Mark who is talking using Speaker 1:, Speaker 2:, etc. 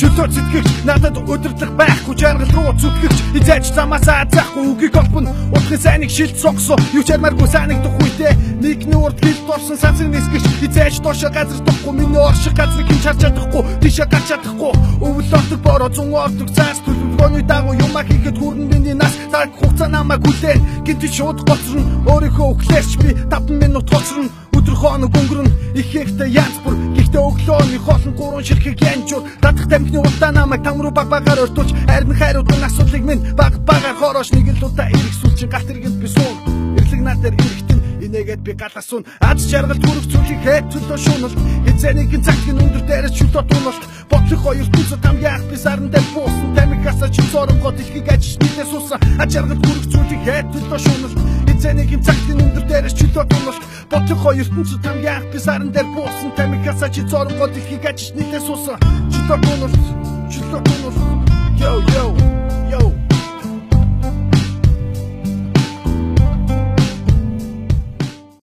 Speaker 1: Чөлөө зэтгэгч надад өдөрлөх байхгүй жаргал руу зүтгэгч хизээч замаасаа заахгүй үгийг олбон утгын сайныг шилд сонгосон юу ч ярмааргүй сайныг дох үедээ нэгний урд хилд орсон сансыг нисгэж хизээч доошо газар дохгүй миний орших газрыг хэн чарч чадахгүй тийшээ гарч чадахгүй өвөл ортог бороо зун ортог цаас төлөвлөгөөний дагуу юмаа хийхэд хүрэн миний нас цаг хугацаа намайг хүлээн гинт шууд гоцрон өөрийнхөө өглөөч би 5 минут гоцрон өдөр хоног өнгөрөн их ихтэй янз бүр гэхдээ өглөөний хоолн 3 ширхэг янжууд татах тамхины удаа намайг там руу багаар өртүүлж харин хайруудын асуудлыг минь багаар хороош нэг л удаа ирэх сүүлчин галт иргэнд би суун эрлэг надаар ирэхтэн инээгээд би галасуун аз жаргал түрэх зүйлийг хэд төлөө шуналт эзэнийхэн цагтын өндөр дээрээс чөлөө туналт бодлох хоёр түнсө там яах би сарн дээр буусан тамигасаа чи цоронгод ихийг ажиж нэлээ суусан аз жаргал түрэх зүйлийг хэд төлөө шуналт эзэнийхэн цагтын өндөр дээрээс чөлөө туналт бодлох хоёр түнсө там яах би сарн дээр буусан тамигасаа чи цоронгод ихийг ажиж нэлээ суусан чөлөө туналт yo